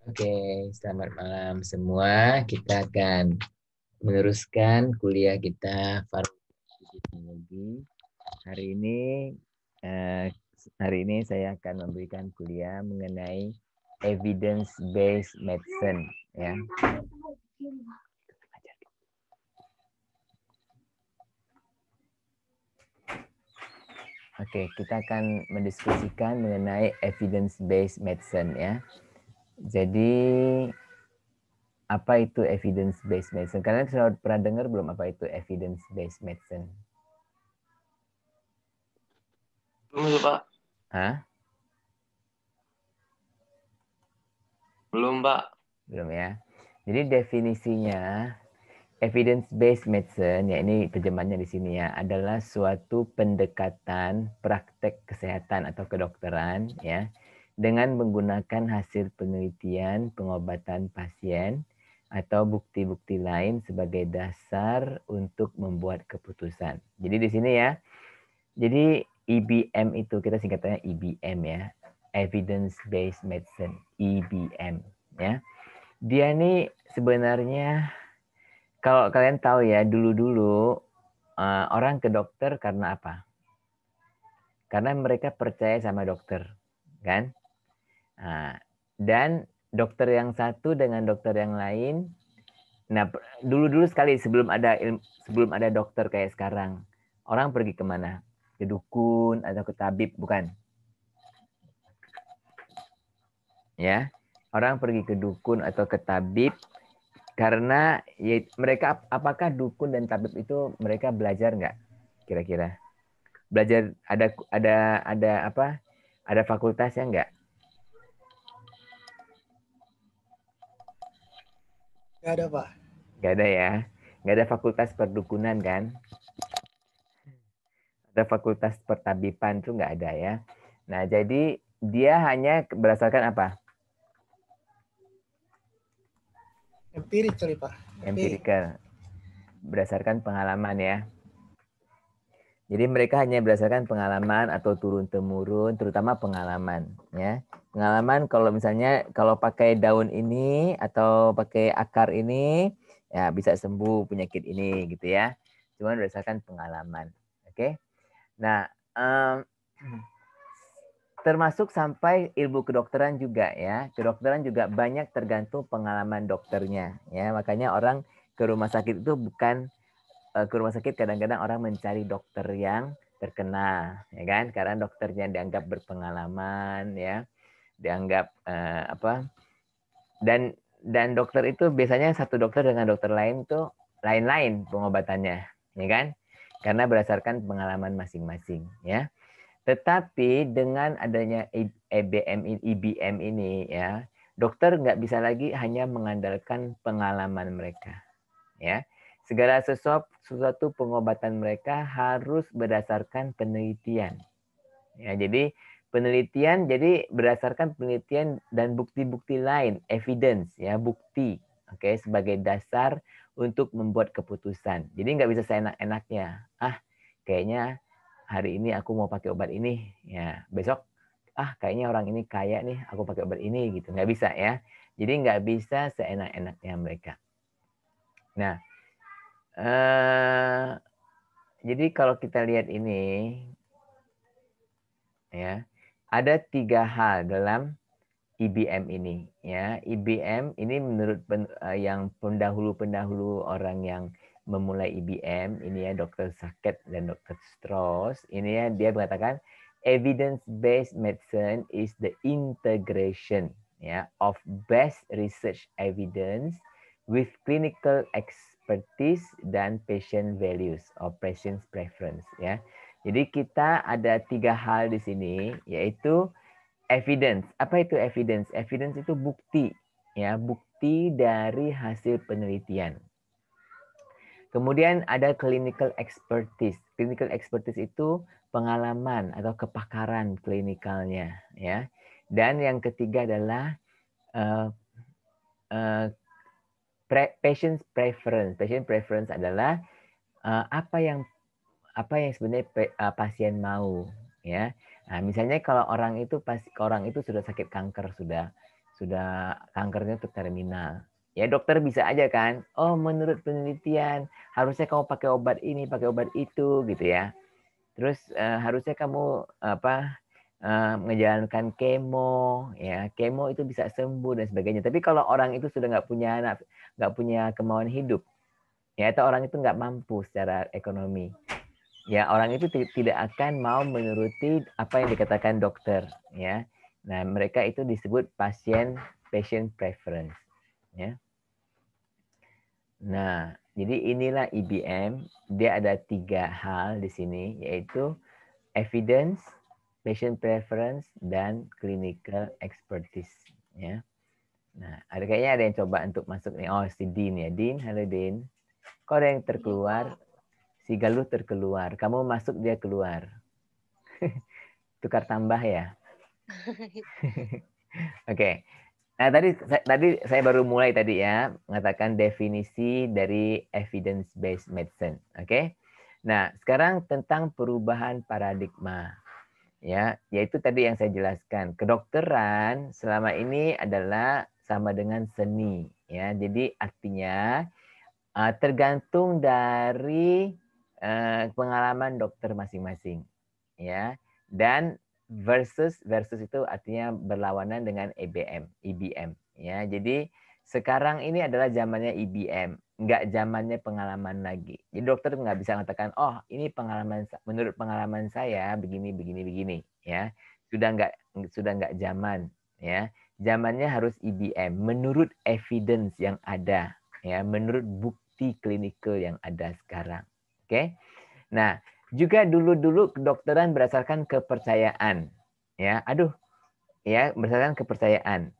Oke, selamat malam semua. Kita akan meneruskan kuliah kita farmakologi. Hari ini eh, saya akan memberikan kuliah mengenai evidence based medicine ya. Oke, kita akan mendiskusikan mengenai evidence based medicine ya. Jadi apa itu evidence based medicine? Kalian sudah pernah dengar belum apa itu evidence based medicine? Belum, Pak. Hah? Belum, Pak. Belum ya. Jadi definisinya evidence based medicine, ya ini terjemahannya di sini ya, adalah suatu pendekatan praktek kesehatan atau kedokteran ya dengan menggunakan hasil penelitian pengobatan pasien atau bukti-bukti lain sebagai dasar untuk membuat keputusan. Jadi di sini ya. Jadi EBM itu kita singkatannya EBM ya. Evidence based medicine, EBM ya. Dia ini sebenarnya kalau kalian tahu ya, dulu-dulu orang ke dokter karena apa? Karena mereka percaya sama dokter, kan? Dan dokter yang satu dengan dokter yang lain. Nah, dulu-dulu sekali sebelum ada dokter kayak sekarang, orang pergi kemana? Ke dukun atau ke tabib, bukan? Ya, orang pergi ke dukun atau ke tabib karena ya, mereka apakah dukun dan tabib itu mereka belajar nggak? Kira-kira belajar ada apa? Ada fakultasnya nggak? Nggak ada, Pak. Nggak ada ya. Nggak ada fakultas perdukunan kan? Ada fakultas pertabiban tuh nggak ada ya. Nah jadi dia hanya berdasarkan apa? Empirik kali, Pak. Empirical. Berdasarkan pengalaman ya. Jadi mereka hanya berdasarkan pengalaman atau turun-temurun, terutama pengalaman. Ya. Pengalaman kalau misalnya kalau pakai daun ini atau pakai akar ini, ya bisa sembuh penyakit ini gitu ya. Cuma berdasarkan pengalaman. Oke. Nah, termasuk sampai ilmu kedokteran juga ya. Kedokteran juga banyak tergantung pengalaman dokternya. Ya, makanya orang ke rumah sakit itu bukan ke rumah sakit kadang-kadang orang mencari dokter yang terkenal ya kan karena dokternya dianggap berpengalaman ya dianggap apa dan dokter itu biasanya satu dokter dengan dokter lain tuh lain-lain pengobatannya ya kan karena berdasarkan pengalaman masing-masing ya tetapi dengan adanya IBM ini ya dokter nggak bisa lagi hanya mengandalkan pengalaman mereka ya. Segala sesuatu pengobatan mereka harus berdasarkan penelitian. Ya, jadi penelitian jadi berdasarkan penelitian dan bukti-bukti lain, evidence ya, bukti. Oke, sebagai dasar untuk membuat keputusan. Jadi nggak bisa seenak-enaknya. Kayaknya hari ini aku mau pakai obat ini. Ya, besok kayaknya orang ini kaya nih, aku pakai obat ini gitu. Nggak bisa ya. Jadi nggak bisa seenak-enaknya mereka. Nah, jadi kalau kita lihat ini, ya, ada 3 hal dalam IBM ini. Ya, IBM ini menurut yang pendahulu-pendahulu orang yang memulai IBM, ini ya Dr. Sackett dan Dr. Strauss, ini ya dia mengatakan evidence-based medicine is the integration ya of best research evidence with clinical expertise dan patient values or patient preference ya. Jadi kita ada 3 hal di sini yaitu evidence. Apa itu evidence? Evidence itu bukti ya, bukti dari hasil penelitian. Kemudian ada clinical expertise. Clinical expertise itu pengalaman atau kepakaran klinikalnya ya. Dan yang ketiga adalah uh, uh, patient preference. Patient preference adalah apa yang sebenarnya pasien mau ya. Nah, misalnya kalau orang itu sudah sakit kanker sudah kankernya tuh terminal. Ya dokter bisa aja kan, oh menurut penelitian harusnya kamu pakai obat ini, pakai obat itu gitu ya. Terus harusnya kamu menjalankan kemo, ya kemo itu bisa sembuh dan sebagainya. Tapi kalau orang itu sudah nggak punya kemauan hidup, ya atau orang itu nggak mampu secara ekonomi, ya orang itu tidak akan mau menuruti apa yang dikatakan dokter, ya. Nah mereka itu disebut patient preference, ya. Nah jadi inilah IBM, dia ada 3 hal di sini, yaitu evidence, patient preference, dan clinical expertise, ya. Nah, kayaknya ada yang coba untuk masuk nih. Oh, si Din ya. Din, halo Din. Kok ada yang terkeluar? Si Galuh terkeluar. Kamu masuk, dia keluar. Tukar tambah ya. Oke. Nah, tadi saya baru mulai tadi ya, mengatakan definisi dari evidence based medicine. Oke. Nah, sekarang tentang perubahan paradigma. Ya, yaitu tadi yang saya jelaskan. Kedokteran selama ini adalah sama dengan seni, ya. Jadi artinya tergantung dari pengalaman dokter masing-masing, ya. Dan versus itu artinya berlawanan dengan IBM, ya. Jadi sekarang ini adalah zamannya IBM, nggak zamannya pengalaman lagi. Jadi dokter nggak bisa mengatakan, oh ini menurut pengalaman saya begini, ya. Sudah nggak zaman, ya. Zamannya harus IBM, menurut evidence yang ada, ya, menurut bukti klinikal yang ada sekarang. Oke. Nah, juga dulu kedokteran berdasarkan kepercayaan, ya. Ya, berdasarkan kepercayaan.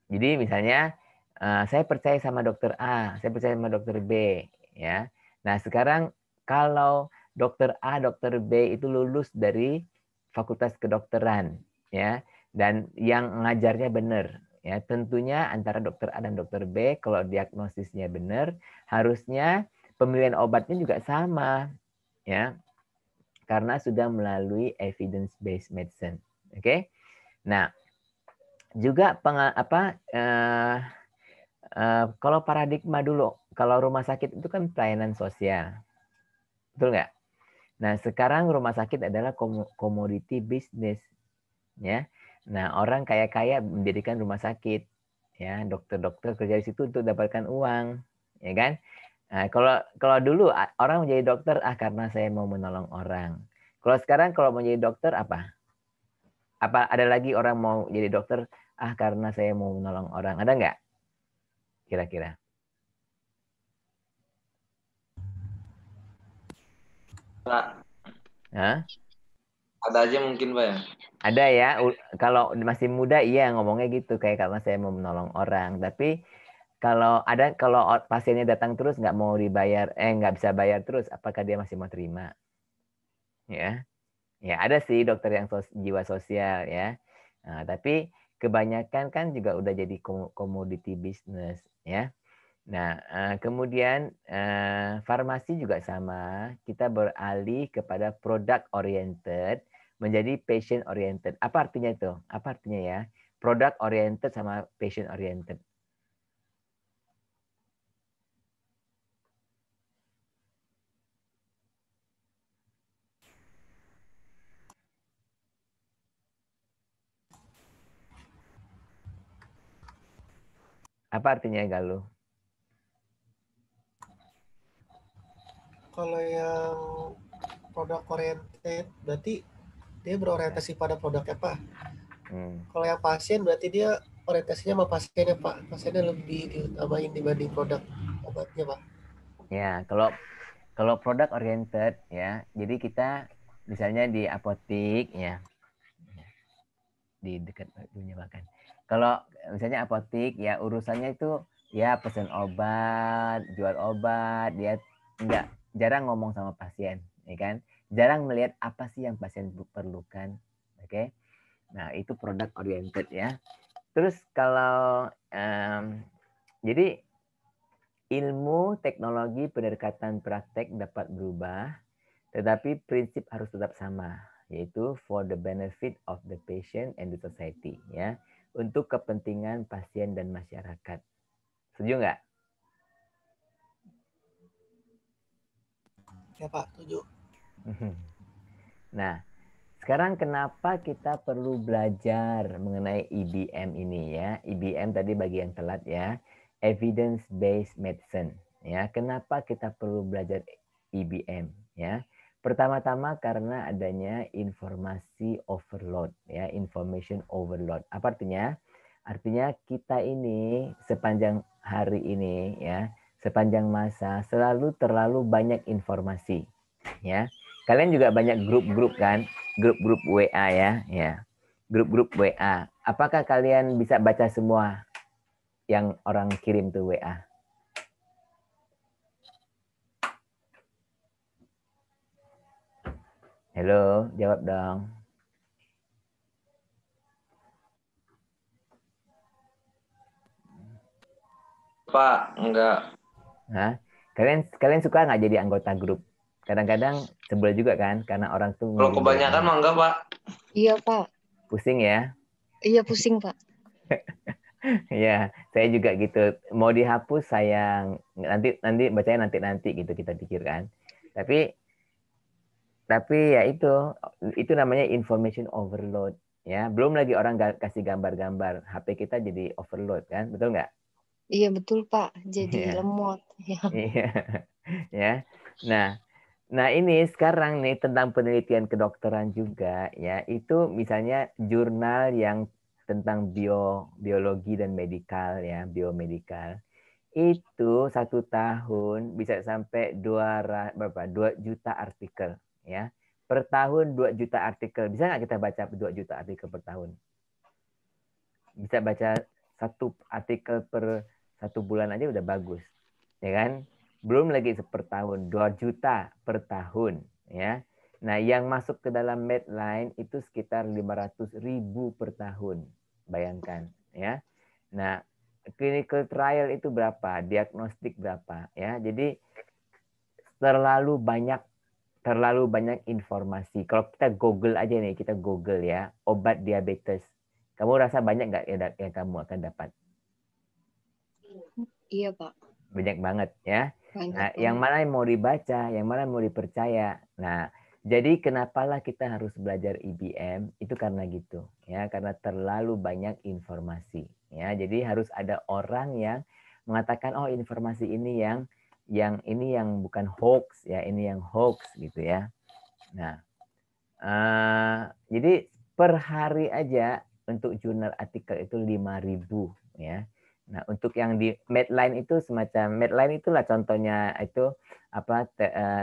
Jadi misalnya saya percaya sama dokter A, saya percaya sama dokter B, ya. Nah, sekarang kalau dokter A, dokter B itu lulus dari Fakultas Kedokteran, ya, dan yang ngajarnya benar, ya. Tentunya antara dokter A dan dokter B kalau diagnosisnya benar, harusnya pemilihan obatnya juga sama, ya. Karena sudah melalui evidence based medicine. Oke. Nah, juga kalau paradigma dulu, kalau rumah sakit itu kan pelayanan sosial, betul nggak? Nah sekarang rumah sakit adalah komoditi bisnis, ya. Nah orang kaya-kaya mendirikan rumah sakit, ya, dokter-dokter kerja di situ untuk dapatkan uang, ya kan? Nah, kalau dulu orang menjadi dokter karena saya mau menolong orang. Kalau sekarang kalau menjadi dokter apa? Apa ada lagi orang mau jadi dokter karena saya mau menolong orang? Ada nggak? Kira-kira? Pak, Hah? ada aja mungkin Pak ya. Ada ya, kalau masih muda iya ngomongnya gitu kayak karena saya mau menolong orang. Tapi kalau pasiennya datang terus nggak mau dibayar, nggak bisa bayar terus, apakah dia masih mau terima? Ya, ya ada sih dokter yang jiwa sosial ya. Nah, tapi kebanyakan kan juga udah jadi komoditi bisnis ya. Nah, kemudian farmasi juga sama. Kita beralih kepada product oriented menjadi patient oriented. Apa artinya itu? Apa artinya ya? Product oriented sama patient oriented. Apa artinya Galuh? Kalau yang produk oriented berarti dia berorientasi pada produknya Pak. Kalau yang pasien berarti dia orientasinya sama pasiennya Pak. Pasiennya lebih diutamain dibanding produk obatnya Pak. Ya, kalau produk oriented ya, jadi kita misalnya di apotik ya, di dekat dunia makan. Kalau misalnya apotik ya urusannya itu ya pesen obat, jual obat, dia jarang ngomong sama pasien, ya kan? Jarang melihat apa sih yang pasien perlukan, oke? Nah itu produk oriented ya. Terus kalau jadi ilmu teknologi pendekatan praktek dapat berubah, tetapi prinsip harus tetap sama, yaitu for the benefit of the patient and the society, ya. untuk kepentingan pasien dan masyarakat. Setuju nggak? Ya Pak, setuju. Nah, sekarang kenapa kita perlu belajar mengenai EBM ini ya? EBM tadi bagian telat ya, evidence based medicine ya. Kenapa kita perlu belajar EBM ya? Pertama-tama karena adanya informasi overload ya, information overload. Apa artinya? Artinya kita ini sepanjang hari ini ya, sepanjang masa selalu terlalu banyak informasi ya. Kalian juga banyak grup-grup kan, grup-grup WA ya. Grup-grup WA. Apakah kalian bisa baca semua yang orang kirim tuh WA? Halo, jawab dong. Pak, enggak. Hah? Kalian suka nggak jadi anggota grup? Kadang-kadang sebel juga kan, karena orang tuh Kalau ngirim kebanyakan mah enggak, Pak. Iya, Pak. pusing ya. Iya, pusing, Pak. Ya, saya juga gitu. Mau dihapus sayang, nanti bacanya nanti gitu kita pikirkan. Tapi ya itu namanya information overload ya. Belum lagi orang kasih gambar-gambar, HP kita jadi overload kan, betul nggak? Iya, betul, Pak. Jadi Iya. lemot. Ya. Iya. Ya. Nah ini sekarang nih tentang penelitian kedokteran juga ya, itu misalnya jurnal yang tentang biologi dan medikal ya, biomedikal. Itu 1 tahun bisa sampai 2 juta artikel ya. Per tahun 2 juta artikel. Bisa nggak kita baca 2 juta artikel per tahun? Bisa baca 1 artikel per 1 bulan aja udah bagus. Ya kan? Belum lagi per tahun, 2 juta per tahun ya. Nah, yang masuk ke dalam Medline itu sekitar 500.000 per tahun. Bayangkan ya. Nah, clinical trial itu berapa? Diagnostik berapa ya. Jadi terlalu banyak informasi. Kalau kita Google aja nih, kita Google ya, obat diabetes. Kamu rasa banyak nggak yang kamu akan dapat? Iya, Pak. Banyak banget ya. Banyak Nah, banget. yang mana yang mau dibaca, yang mana mau dipercaya. Nah, jadi kenapalah kita harus belajar IBM itu karena gitu ya, karena terlalu banyak informasi ya. Jadi harus ada orang yang mengatakan oh informasi ini yang bukan hoax ya, ini yang hoax gitu ya. Nah, jadi per hari aja untuk jurnal artikel itu 5.000 ya. Nah, untuk yang di Medline itu semacam Medline itulah contohnya itu apa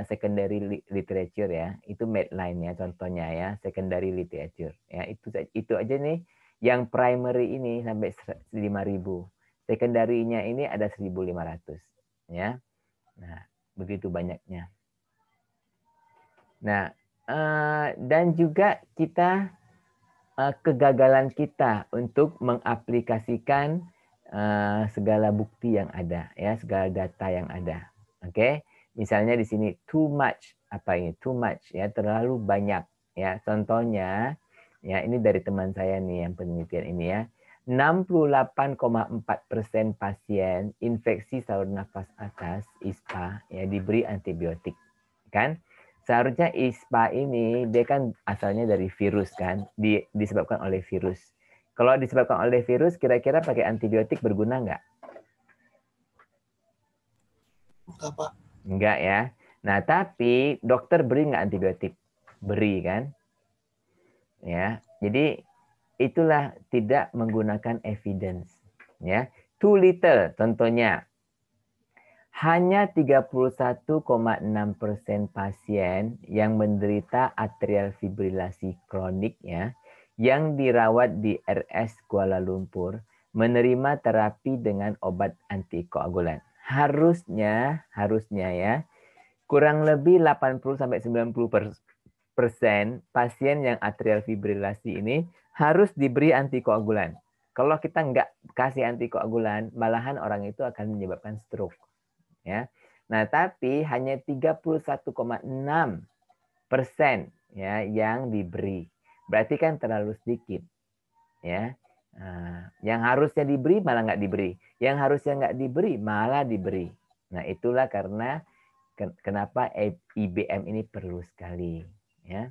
secondary literature ya. Itu Medline ya contohnya ya, secondary literature ya. Itu aja nih yang primary ini sampai 5.000. Secondary-nya ini ada 1.500 ya. Nah, begitu banyaknya. Nah, dan juga kita kegagalan kita untuk mengaplikasikan segala bukti yang ada ya, segala data yang ada. Oke, misalnya di sini too much, apa ini too much ya, terlalu banyak ya. Contohnya ya, ini dari teman saya nih yang penelitian ini ya, 68,4% pasien infeksi saluran nafas atas ISPA ya diberi antibiotik kan. Seharusnya ISPA ini dia kan asalnya dari virus kan, disebabkan oleh virus. Kalau disebabkan oleh virus, kira-kira pakai antibiotik berguna nggak? Enggak, Pak. Enggak ya. Nah, tapi dokter beri nggak antibiotik? Beri kan? Ya, jadi itulah tidak menggunakan evidence. Ya, too little contohnya. Hanya 31,6% pasien yang menderita atrial fibrilasi kronik ya, yang dirawat di RS Kuala Lumpur menerima terapi dengan obat antikoagulan. Harusnya ya, kurang lebih 80-90% pasien yang atrial fibrilasi ini harus diberi antikoagulan. Kalau kita nggak kasih antikoagulan, malahan orang itu akan menyebabkan stroke. Ya. Nah, tapi hanya 31,6% ya yang diberi. Berarti kan terlalu sedikit. Ya. Nah, yang harusnya diberi malah nggak diberi. Yang harusnya nggak diberi malah diberi. Nah, itulah karena kenapa IBM ini perlu sekali. Ya.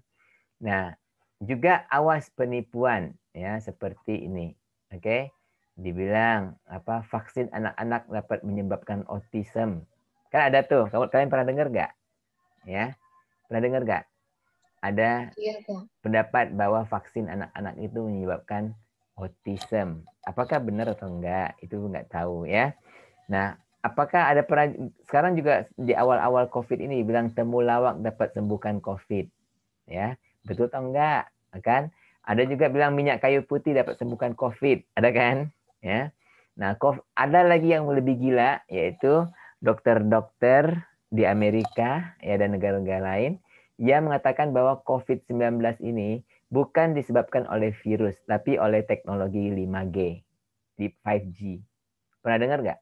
Nah, juga awas penipuan ya seperti ini. Oke. Dibilang apa vaksin anak-anak dapat menyebabkan autism. Kan ada tuh. Kalian pernah dengar nggak? Ya. Pernah dengar nggak? Ada Iya, Pak. pendapat bahwa vaksin anak-anak itu menyebabkan autism. Apakah benar atau enggak? Itu nggak tahu ya. Nah, apakah ada pernah sekarang juga di awal-awal COVID ini bilang temulawak dapat sembuhkan COVID, ya betul atau enggak? Kan? Ada juga bilang minyak kayu putih dapat sembuhkan COVID, ada kan? Ya. Nah, ada lagi yang lebih gila yaitu dokter-dokter di Amerika ya dan negara-negara lain yang mengatakan bahwa COVID-19 ini bukan disebabkan oleh virus, tapi oleh teknologi 5G, di 5G. Pernah dengar nggak?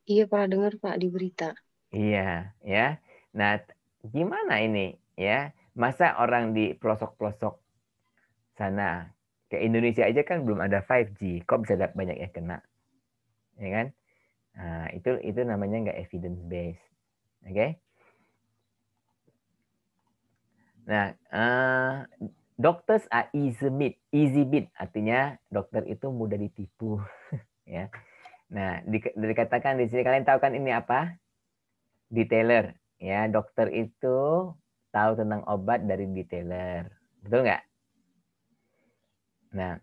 Iya, pernah dengar, Pak, di berita. Iya, ya. Nah, gimana ini ya? Masa orang di pelosok-pelosok sana ke Indonesia aja kan belum ada 5G, kok bisa banyak yang kena, ya kan? Nah, itu namanya nggak evidence based, oke? Okay? Nah, doctors are easy bit, artinya dokter itu mudah ditipu, ya. Nah, dikatakan di sini kalian tahu kan ini apa? Detailer, ya. Dokter itu tahu tentang obat dari detailer, betul nggak? Nah,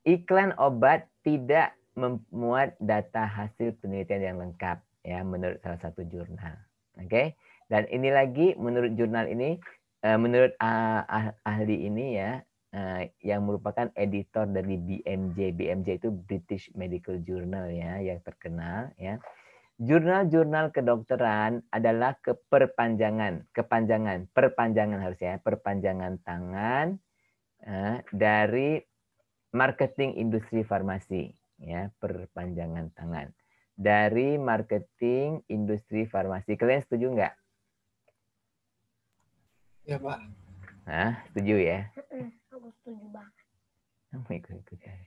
iklan obat tidak memuat data hasil penelitian yang lengkap, ya, menurut salah satu jurnal. Oke, okay? Dan ini lagi menurut jurnal ini, menurut ahli ini ya, yang merupakan editor dari BMJ. BMJ itu British Medical Journal ya, yang terkenal ya. Jurnal-jurnal kedokteran adalah perpanjangan tangan dari marketing industri farmasi, ya, perpanjangan tangan dari marketing industri farmasi. Kalian setuju nggak? Ya, Pak. Nah, setuju ya? Aku setuju banget. Ikut-ikutan.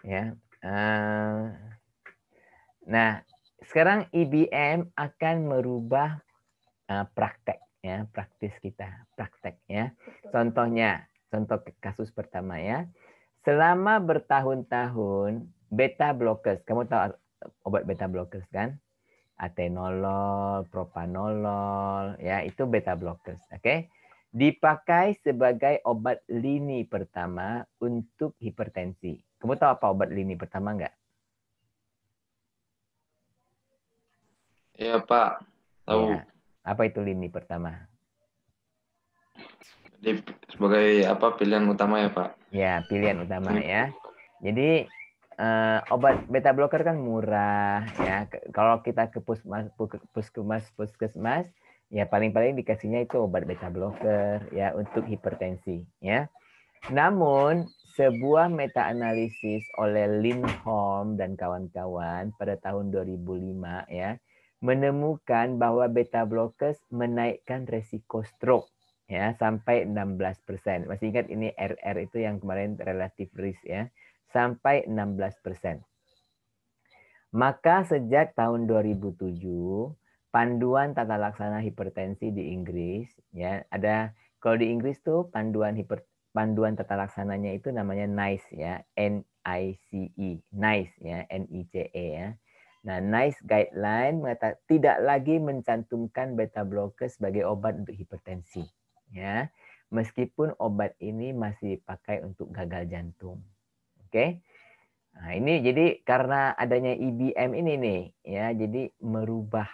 Ya. Nah, sekarang IBM akan merubah praktek ya, praktis kita, praktek ya. Contohnya, contoh kasus pertama ya. Selama bertahun-tahun beta blockers, kamu tahu obat beta blockers kan? Atenolol, propanolol, ya itu beta blockers, oke? Dipakai sebagai obat lini pertama untuk hipertensi. Kamu tahu apa obat lini pertama enggak? Iya, Pak. Tahu. Ya. Apa itu lini pertama? Jadi sebagai apa pilihan utama ya, Pak? Ya, pilihan utama ya. Jadi obat beta blocker kan murah ya. Kalau kita ke puskesmas ya paling-paling dikasihnya itu obat beta blocker ya untuk hipertensi ya. Namun sebuah meta-analisis oleh Lindholm dan kawan-kawan pada tahun 2005 ya menemukan bahwa beta blockers menaikkan resiko stroke ya sampai 16%. Masih ingat ini RR itu yang kemarin relative risk ya, sampai 16%. Maka sejak tahun 2007 panduan tata laksana hipertensi di Inggris ya, ada kalau di Inggris tuh panduan tata laksananya itu namanya NICE ya, NICE, NICE ya, NICE ya. Nah, NICE guideline tidak lagi mencantumkan beta blocker sebagai obat untuk hipertensi ya. Meskipun obat ini masih dipakai untuk gagal jantung. Oke. Nah, ini jadi karena adanya IBM ini nih ya, jadi merubah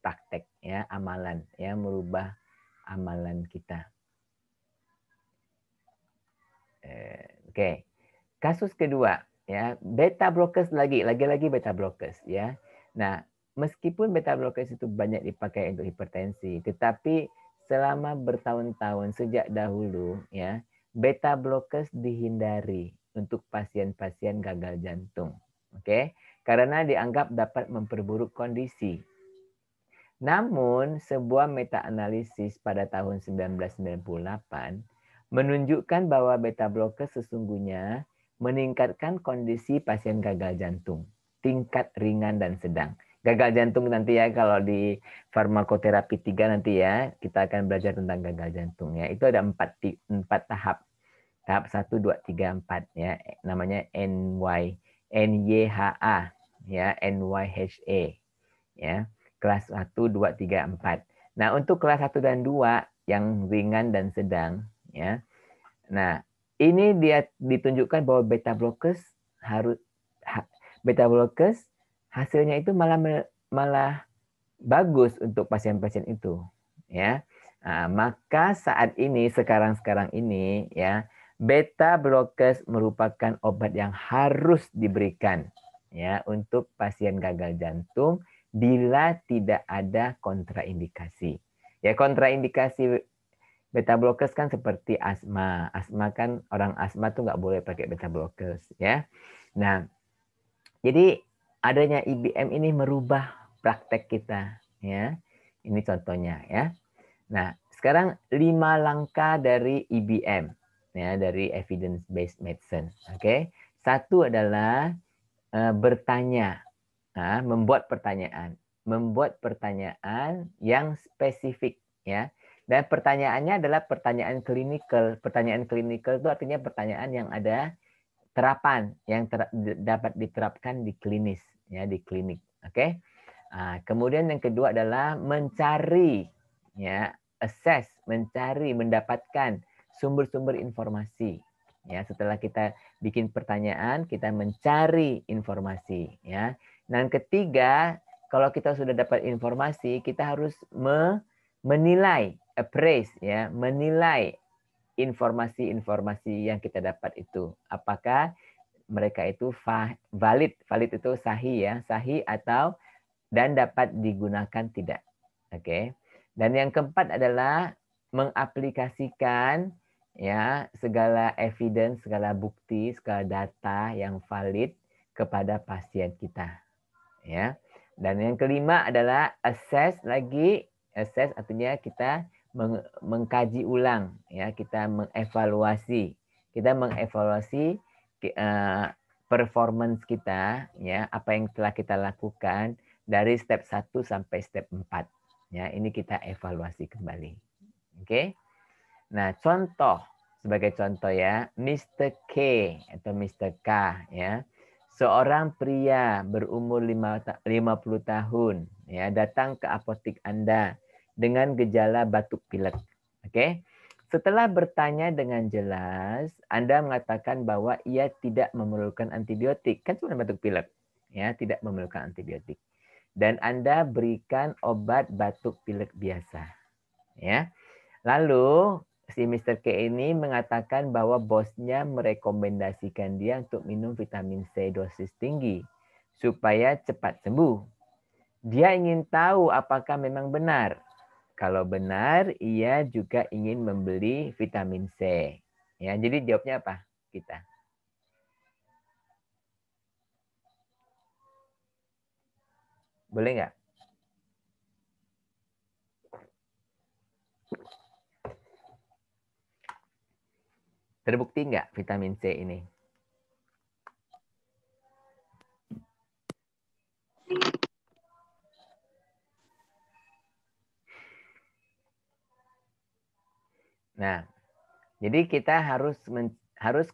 praktek ya, amalan ya, merubah amalan kita. Oke. Kasus kedua ya, beta blockers lagi beta blockers ya. Nah, meskipun beta blockers itu banyak dipakai untuk hipertensi, tetapi selama bertahun-tahun sejak dahulu ya, beta blockers dihindari untuk pasien-pasien gagal jantung. Oke? Karena dianggap dapat memperburuk kondisi. Namun, sebuah meta-analisis pada tahun 1998 menunjukkan bahwa beta blocker sesungguhnya meningkatkan kondisi pasien gagal jantung, tingkat ringan dan sedang. Gagal jantung nanti ya, kalau di farmakoterapi 3 nanti ya, kita akan belajar tentang gagal jantung ya. Itu ada 4 tahap. Tahap 1, 2, 3, 4 ya. Namanya NYHA ya, NYHA ya. Kelas 1, 2, 3, 4. Nah, untuk kelas 1 dan 2 yang ringan dan sedang ya. Nah, ini dia ditunjukkan bahwa beta blockers hasilnya itu malah bagus untuk pasien-pasien itu ya. Nah, maka saat ini sekarang ini ya, beta blockers merupakan obat yang harus diberikan ya untuk pasien gagal jantung bila tidak ada kontraindikasi. Ya, kontraindikasi beta blockers kan seperti asma. Asma kan orang asma tuh nggak boleh pakai beta blockers ya. Nah, jadi adanya IBM ini merubah praktek kita ya. Ini contohnya ya. Nah, sekarang 5 langkah dari IBM ya, dari evidence based medicine. Oke. Satu adalah bertanya. Nah, membuat pertanyaan yang spesifik ya. Dan pertanyaannya adalah pertanyaan klinikal. Pertanyaan klinikal itu artinya pertanyaan yang ada terapan yang dapat diterapkan di klinis ya, di klinik. Oke. Kemudian yang kedua adalah mencari ya, mendapatkan sumber-sumber informasi. Ya, setelah kita bikin pertanyaan, kita mencari informasi ya. Dan ketiga, kalau kita sudah dapat informasi, kita harus menilai, appraise ya, menilai informasi-informasi yang kita dapat itu. Apakah mereka itu valid itu sahih ya, sahih atau dan dapat digunakan tidak. Oke. Dan yang keempat adalah mengaplikasikan ya segala evidence, segala bukti, segala data yang valid kepada pasien kita. Ya. Dan yang kelima adalah assess artinya kita mengkaji ulang ya, kita mengevaluasi performance kita ya, apa yang telah kita lakukan dari step 1 sampai step 4 ya, ini kita evaluasi kembali. Oke. Nah, sebagai contoh ya, Mr. K atau Mr. K ya, seorang pria berumur 50 tahun ya, datang ke apotek Anda dengan gejala batuk pilek. Oke. Setelah bertanya dengan jelas, Anda mengatakan bahwa ia tidak memerlukan antibiotik. Kan cuma batuk pilek. Ya, tidak memerlukan antibiotik. Dan Anda berikan obat batuk pilek biasa. Ya. Lalu si Mr. K ini mengatakan bahwa bosnya merekomendasikan dia untuk minum vitamin C dosis tinggi supaya cepat sembuh. Dia ingin tahu apakah memang benar. Kalau benar, ia juga ingin membeli vitamin C. Ya, jadi jawabnya apa kita? Boleh nggak? Terbukti nggak vitamin C ini? Nah, jadi kita harus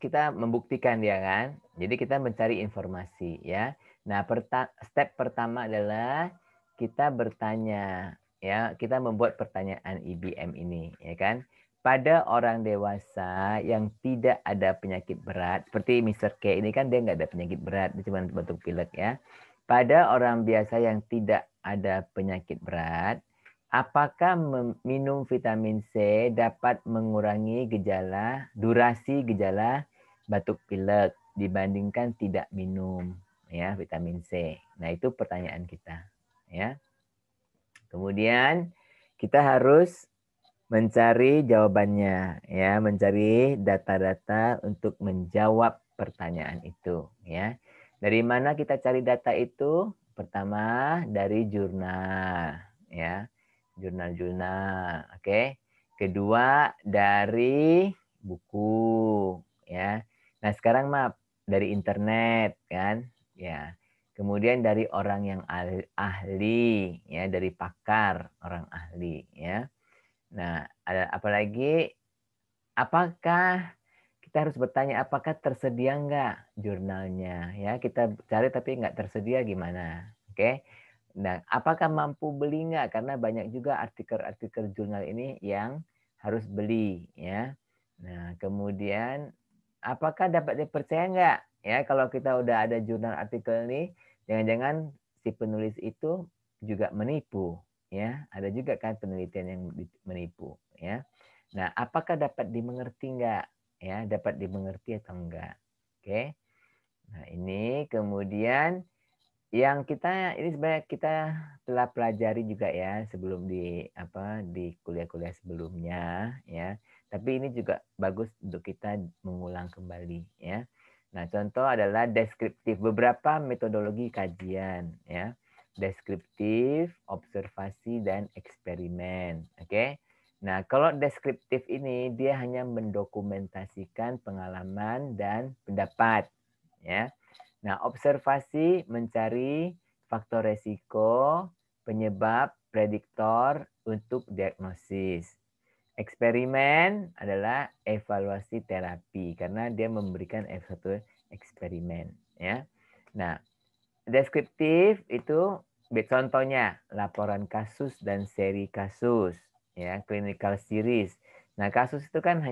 kita membuktikan dia kan. Jadi kita mencari informasi ya. Nah, step pertama adalah kita bertanya ya, kita membuat pertanyaan IBM ini ya kan. Pada orang dewasa yang tidak ada penyakit berat, seperti Mr. K ini kan dia nggak ada penyakit berat, dia cuma batuk pilek ya. Pada orang biasa yang tidak ada penyakit berat, apakah minum vitamin C dapat mengurangi durasi gejala batuk pilek dibandingkan tidak minum ya vitamin C? Nah, itu pertanyaan kita ya. Kemudian kita harus mencari jawabannya ya, mencari data-data untuk menjawab pertanyaan itu ya. Dari mana kita cari data itu? Pertama dari jurnal. ya. Jurnal-jurnal, oke. Kedua dari buku, ya. Nah, sekarang dari internet kan, ya. Kemudian dari orang yang ahli, ya, dari pakar, orang ahli, ya. Nah, ada apa lagi? Apakah kita harus bertanya apakah tersedia nggak jurnalnya? Ya, kita cari tapi nggak tersedia gimana? Oke. Nah, apakah mampu beli nggak? Karena banyak juga artikel-artikel jurnal ini yang harus beli, ya. Nah, kemudian apakah dapat dipercaya nggak? Ya, kalau kita udah ada jurnal artikel ini, jangan-jangan si penulis itu juga menipu, ya. Ada juga kan penelitian yang menipu, ya. Nah, apakah dapat dimengerti nggak? Ya, dapat dimengerti atau enggak? Oke. Nah, ini kemudian yang ini sebenarnya kita telah pelajari juga ya sebelum di kuliah-kuliah sebelumnya, ya. Tapi ini juga bagus untuk kita mengulang kembali, ya. Nah, contoh adalah deskriptif, beberapa metodologi kajian, ya. Deskriptif, observasi dan eksperimen, oke. Nah, kalau deskriptif ini dia hanya mendokumentasikan pengalaman dan pendapat, ya. Nah, observasi mencari faktor resiko, penyebab, prediktor untuk diagnosis. Eksperimen adalah evaluasi terapi karena dia memberikan satu eksperimen, ya. Nah, deskriptif itu contohnya laporan kasus dan seri kasus, ya, clinical series. Nah, kasus itu kan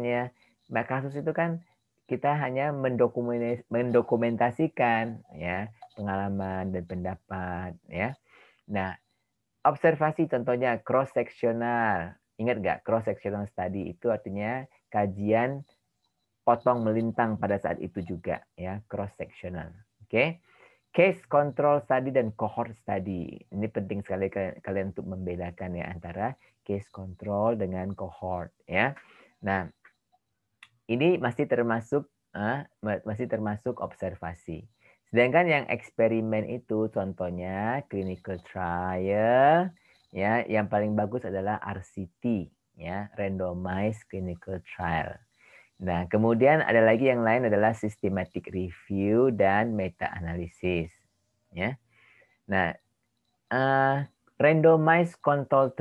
kita hanya mendokumentasikan, ya, pengalaman dan pendapat, ya. Nah, observasi contohnya cross sectional. Ingat nggak cross sectional study itu artinya kajian potong melintang pada saat itu juga, ya, cross sectional. Oke. Case control study dan cohort study. Ini penting sekali kalian untuk membedakan ya antara case control dengan cohort, ya. Nah, ini masih termasuk observasi. Sedangkan yang eksperimen itu contohnya clinical trial, ya, yang paling bagus adalah RCT, ya, randomized clinical trial. Nah, kemudian ada lagi yang lain adalah systematic review dan meta analysis, ya. Nah, randomized control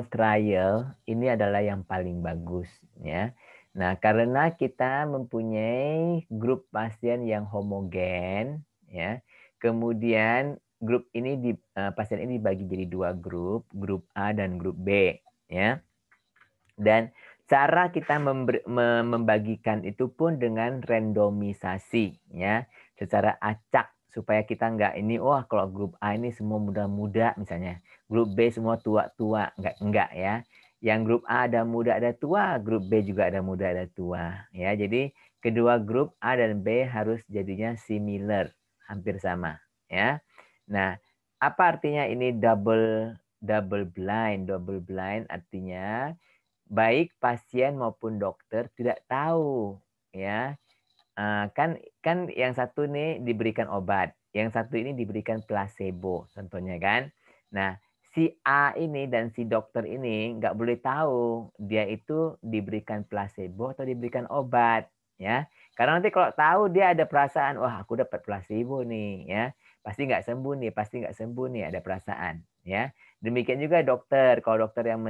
trial ini adalah yang paling bagus, ya. Nah, karena kita mempunyai grup pasien yang homogen, ya. Kemudian grup ini pasien ini dibagi jadi dua grup A dan grup B, ya. Dan cara kita membagikan itu pun dengan randomisasi, ya, secara acak supaya kita wah kalau grup A ini semua muda-muda misalnya, grup B semua tua-tua, enggak ya. Yang grup A ada muda ada tua, grup B juga ada muda ada tua, ya. Jadi kedua grup A dan B harus jadinya similar, hampir sama, ya. Nah, apa artinya ini double blind? Double blind artinya baik pasien maupun dokter tidak tahu, ya. Kan yang satu nih diberikan obat, yang satu ini diberikan placebo contohnya kan. Nah, si A ini dan si dokter ini nggak boleh tahu dia itu diberikan placebo atau diberikan obat, ya. Karena nanti kalau tahu dia ada perasaan, wah aku dapat placebo nih, ya, pasti nggak sembuh nih, ada perasaan, ya. Demikian juga dokter, kalau dokter yang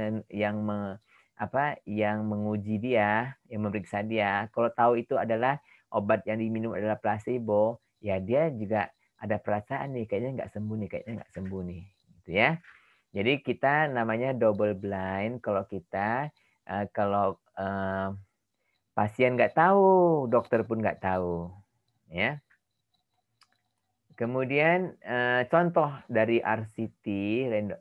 menguji dia, yang memeriksa dia, kalau tahu itu adalah obat yang diminum adalah placebo, ya dia juga ada perasaan nih, kayaknya nggak sembuh nih, gitu ya. Jadi kita namanya double blind kalau pasien nggak tahu, dokter pun nggak tahu, ya. Kemudian contoh dari RCT,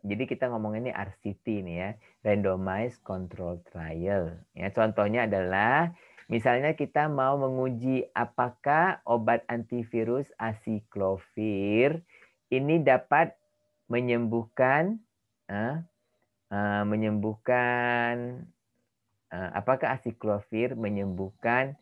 jadi kita ngomong ini RCT nih ya, randomized control trial. Ya, contohnya adalah misalnya kita mau menguji apakah obat antivirus acyclovir ini dapat menyembuhkan apakah acyclovir menyembuhkan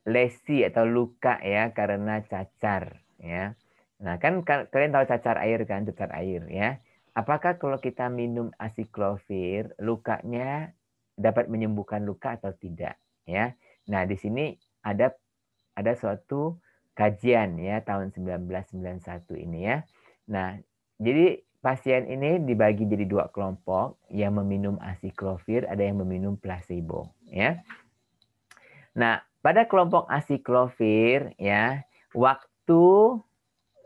lesi atau luka ya karena cacar, ya. Nah, kan kalian tahu cacar air kan, cacar air ya. Apakah kalau kita minum asiklovir, lukanya dapat menyembuhkan luka atau tidak? Ya. Nah, di sini ada suatu kajian ya tahun 1991 ini ya. Nah, jadi pasien ini dibagi jadi 2 kelompok, yang meminum asiklovir, ada yang meminum placebo ya. Nah, pada kelompok asiklovir ya, waktu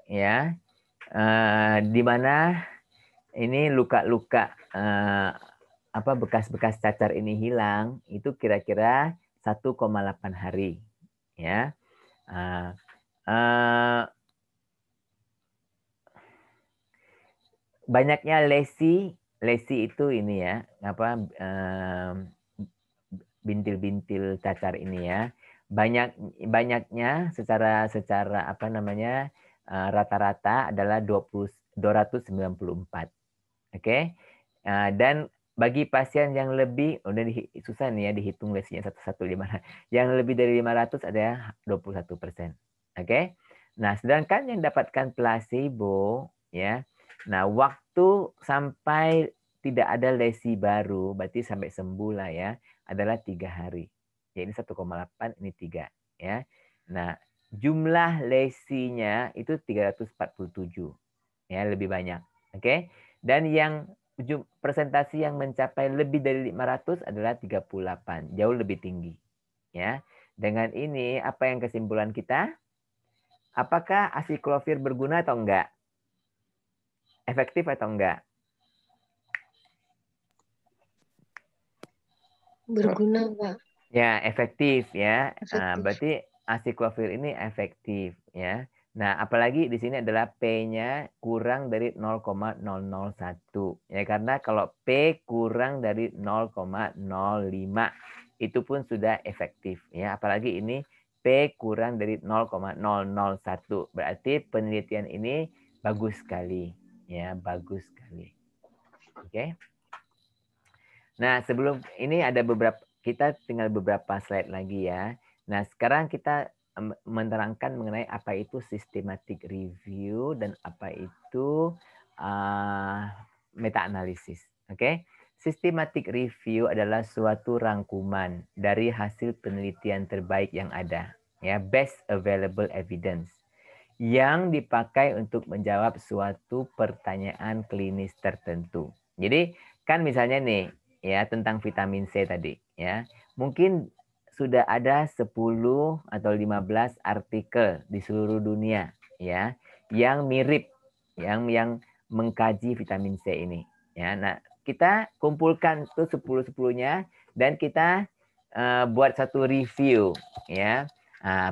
ya di mana ini luka-luka bekas-bekas cacar ini hilang itu kira-kira 1,8 hari ya. Banyaknya lesi itu ini ya, bintil-bintil cacar ini ya. Banyaknya secara rata-rata adalah 294. Oke. Dan bagi pasien yang lebih, udah susah nih ya dihitung lesinya satu-satu di mana. Yang lebih dari 500 ada 21%. Oke. Nah, sedangkan yang dapatkan placebo ya. Nah, waktu sampai tidak ada lesi baru, berarti sampai sembuh lah ya, adalah 3 hari. Ya, ini 1,8, ini 3 ya. Nah, jumlah lesinya itu 347 ya, lebih banyak. Oke. Dan yang presentasi yang mencapai lebih dari 500 adalah 38, jauh lebih tinggi ya. Dengan ini apa yang kesimpulan kita? Apakah asiklovir berguna atau enggak? Efektif atau enggak? Berguna, Pak. Ya, efektif ya. Efektif. Berarti asiklovir ini efektif ya. Nah, apalagi di sini adalah P-nya kurang dari 0,001 ya, karena kalau P kurang dari 0,05 itu pun sudah efektif ya. Apalagi ini P kurang dari 0,001, berarti penelitian ini bagus sekali ya, bagus sekali. Oke. Nah, sebelum ini ada kita tinggal beberapa slide lagi ya. Nah, sekarang kita menerangkan mengenai apa itu systematic review dan apa itu meta-analisis. Oke. Systematic review adalah suatu rangkuman dari hasil penelitian terbaik yang ada, ya, best available evidence, yang dipakai untuk menjawab suatu pertanyaan klinis tertentu. Jadi, kan misalnya nih, ya, tentang vitamin C tadi, ya. Mungkin sudah ada 10 atau 15 artikel di seluruh dunia, ya, yang mirip, yang mengkaji vitamin C ini, ya. Nah, kita kumpulkan tuh 10-10-nya dan kita buat satu review, ya.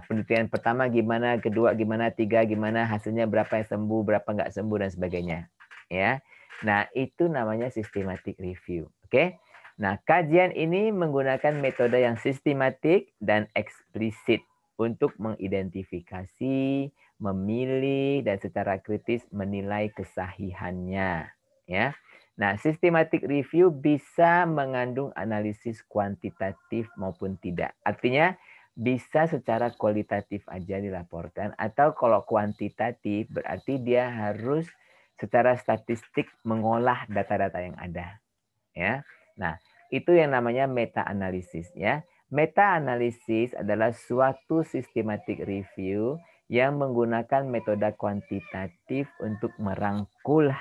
Penelitian pertama gimana, kedua gimana, tiga gimana, hasilnya berapa yang sembuh, berapa nggak sembuh, dan sebagainya, ya. Nah, itu namanya systematic review. Oke. Nah, kajian ini menggunakan metode yang sistematik dan eksplisit untuk mengidentifikasi, memilih, dan secara kritis menilai kesahihannya, ya. Nah, systematic review bisa mengandung analisis kuantitatif maupun tidak. Artinya bisa secara kualitatif aja dilaporkan, atau kalau kuantitatif berarti dia harus secara statistik mengolah data-data yang ada, ya. Nah, itu yang namanya meta-analisis, ya. Meta-analisis adalah suatu systematic review yang menggunakan metode kuantitatif untuk merangkum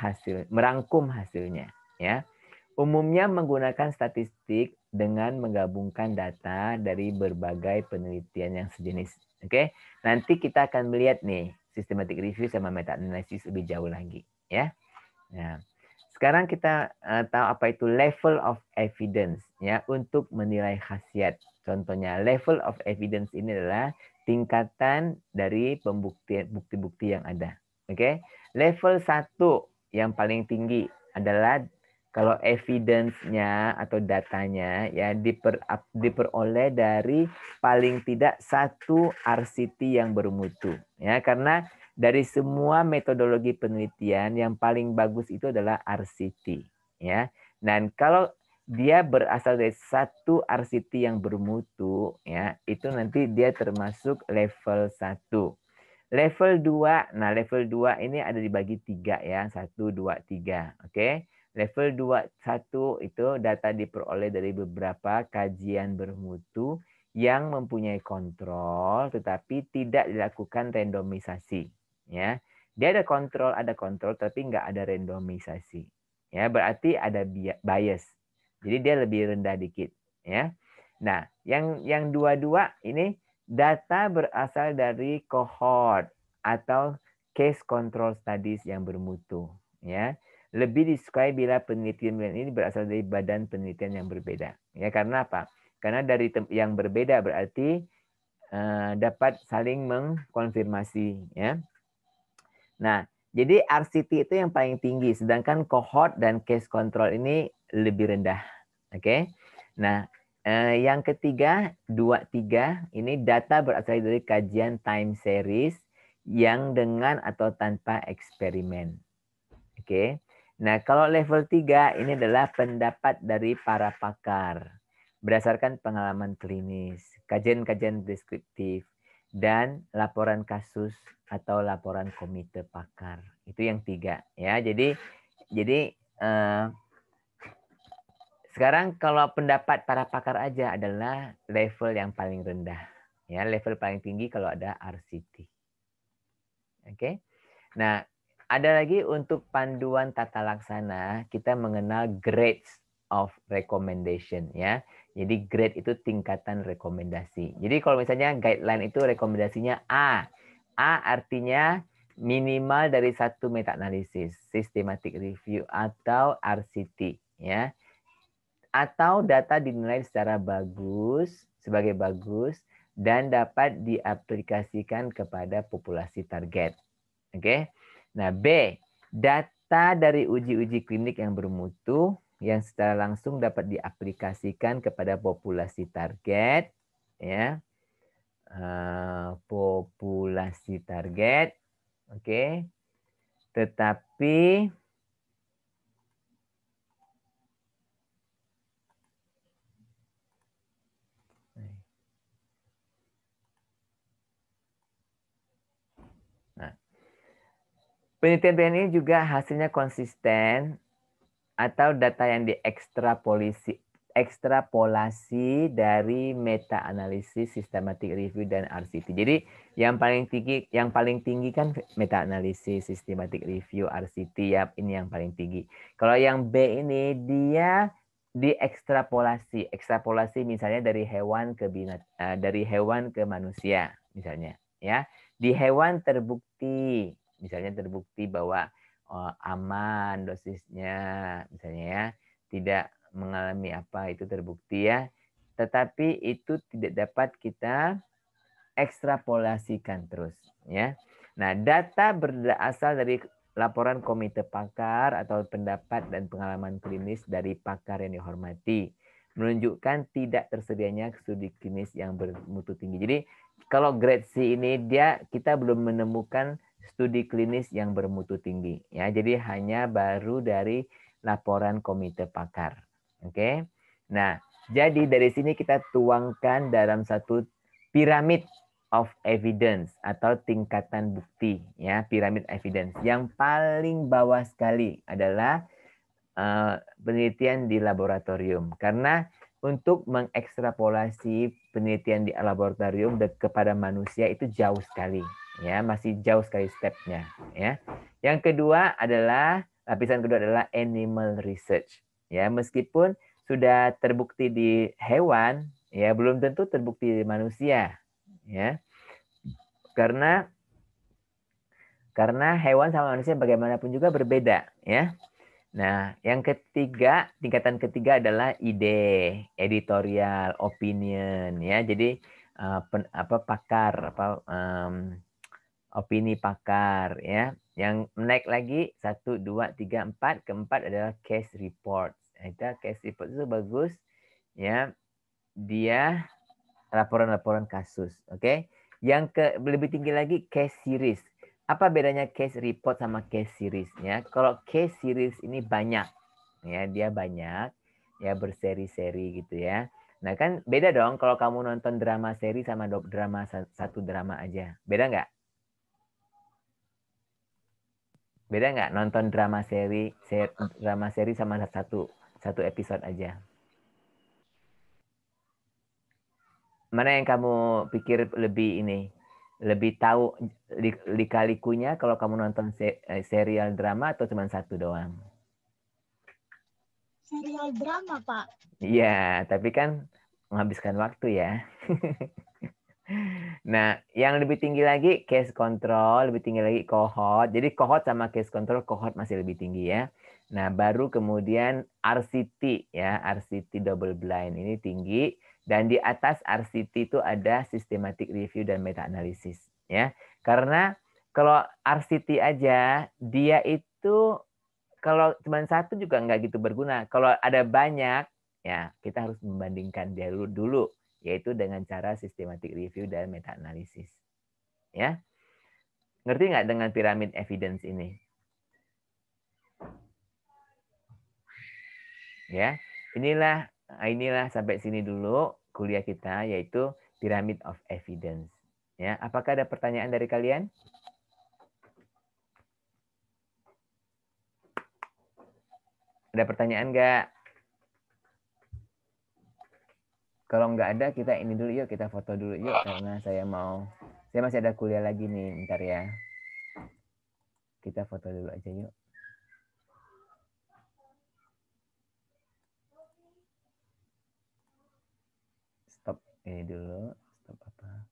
hasilnya, ya. Umumnya menggunakan statistik dengan menggabungkan data dari berbagai penelitian yang sejenis. Oke, nanti kita akan melihat nih systematic review sama meta-analisis lebih jauh lagi, ya. Nah, sekarang kita tahu apa itu level of evidence, ya, untuk menilai khasiat. Contohnya level of evidence ini adalah tingkatan dari pembuktian bukti-bukti yang ada. Oke. Level 1 yang paling tinggi adalah kalau evidence-nya atau datanya ya diperoleh dari paling tidak satu RCT yang bermutu, ya, karena dari semua metodologi penelitian yang paling bagus itu adalah RCT, ya. Dan kalau dia berasal dari satu RCT yang bermutu, ya, itu nanti dia termasuk level 1. Level 2, nah level 2 ini ada dibagi 3 ya, 1, 2, 3. Oke. Level 1 itu data diperoleh dari beberapa kajian bermutu yang mempunyai kontrol tetapi tidak dilakukan randomisasi. Ya, dia ada kontrol tapi nggak ada randomisasi. Ya, berarti ada bias. Jadi dia lebih rendah dikit. Ya. Nah, yang 22 ini data berasal dari cohort atau case control studies yang bermutu. Ya, lebih disukai bila penelitian ini berasal dari badan penelitian yang berbeda. Ya, karena apa? Karena dari yang berbeda berarti dapat saling mengkonfirmasi. Ya. Nah, jadi RCT itu yang paling tinggi, sedangkan cohort dan case control ini lebih rendah. Oke. Nah, yang ketiga, 23 ini data berasal dari kajian time series yang dengan atau tanpa eksperimen. Oke. Nah, kalau level 3 ini adalah pendapat dari para pakar berdasarkan pengalaman klinis, kajian-kajian deskriptif, dan laporan kasus atau laporan komite pakar. Itu yang 3 ya. Jadi sekarang kalau pendapat para pakar aja adalah level yang paling rendah. Ya, level paling tinggi kalau ada RCT. Oke. Nah, ada lagi untuk panduan tata laksana, kita mengenal grades of recommendation ya. Jadi grade itu tingkatan rekomendasi. Jadi kalau misalnya guideline itu rekomendasinya A. A artinya minimal dari 1 meta analisis, systematic review atau RCT ya. Atau data dinilai secara sebagai bagus dan dapat diaplikasikan kepada populasi target. Oke. Nah, B, data dari uji-uji klinik yang bermutu yang secara langsung dapat diaplikasikan kepada populasi target ya. Populasi target. Oke. Tetapi penelitian ini juga hasilnya konsisten atau data yang ekstrapolasi dari meta analisis, systematic review dan RCT. Jadi yang paling tinggi kan meta analisis, systematic review, RCT ya, ini yang paling tinggi. Kalau yang B ini dia diekstrapolasi. Ekstrapolasi misalnya dari hewan ke manusia misalnya ya. Di hewan terbukti bahwa aman dosisnya misalnya ya, tidak mengalami apa itu terbukti ya, tetapi itu tidak dapat kita ekstrapolasikan terus ya. Nah, data berasal dari laporan komite pakar atau pendapat dan pengalaman klinis dari pakar yang dihormati menunjukkan tidak tersedianya studi klinis yang bermutu tinggi. Jadi kalau grade C ini kita belum menemukan studi klinis yang bermutu tinggi ya. Jadi hanya baru dari laporan komite pakar. Oke. Nah, jadi dari sini kita tuangkan dalam satu piramid of evidence atau tingkatan bukti ya, piramid evidence. Yang paling bawah sekali adalah penelitian di laboratorium, karena untuk mengekstrapolasi penelitian di laboratorium kepada manusia itu jauh sekali ya, masih jauh sekali stepnya ya. Yang kedua adalah lapisan kedua adalah animal research ya, meskipun sudah terbukti di hewan ya belum tentu terbukti di manusia ya, karena hewan sama manusia bagaimanapun juga berbeda ya. Nah, yang ketiga, tingkatan ketiga adalah ide, editorial, opinion ya. Jadi opini pakar ya. Yang naik lagi 1, 2, 3, 4, keempat adalah case report. Itu case report itu bagus ya. Dia laporan-laporan kasus, oke. Yang lebih tinggi lagi case series. Apa bedanya case report sama case series ya? Kalau case series ini banyak ya, dia banyak ya, berseri-seri gitu ya. Nah, kan beda dong kalau kamu nonton drama seri sama drama satu drama aja. Beda nggak? Beda nggak nonton drama seri sama satu episode aja? Mana yang kamu pikir lebih tahu lika-likunya kalau kamu nonton serial drama atau cuma satu doang? Serial drama, Pak. Iya, tapi kan menghabiskan waktu ya. Nah, yang lebih tinggi lagi case control, lebih tinggi lagi cohort. Jadi cohort sama case control, cohort masih lebih tinggi ya. Nah, baru kemudian RCT ya, RCT double blind ini tinggi, dan di atas RCT itu ada systematic review dan meta analysis ya. Karena kalau RCT aja dia itu kalau cuma satu juga nggak gitu berguna. Kalau ada banyak ya kita harus membandingkan dia dulu yaitu dengan cara systematic review dan meta analisis. Ya. Ngerti nggak dengan piramid evidence ini? Ya. Inilah sampai sini dulu kuliah kita yaitu pyramid of evidence. Ya, apakah ada pertanyaan dari kalian? Ada pertanyaan nggak? Kalau nggak ada, kita ini dulu yuk, kita foto dulu yuk, karena saya masih ada kuliah lagi nih, bentar ya. Kita foto dulu aja yuk. Stop ini dulu, stop apa?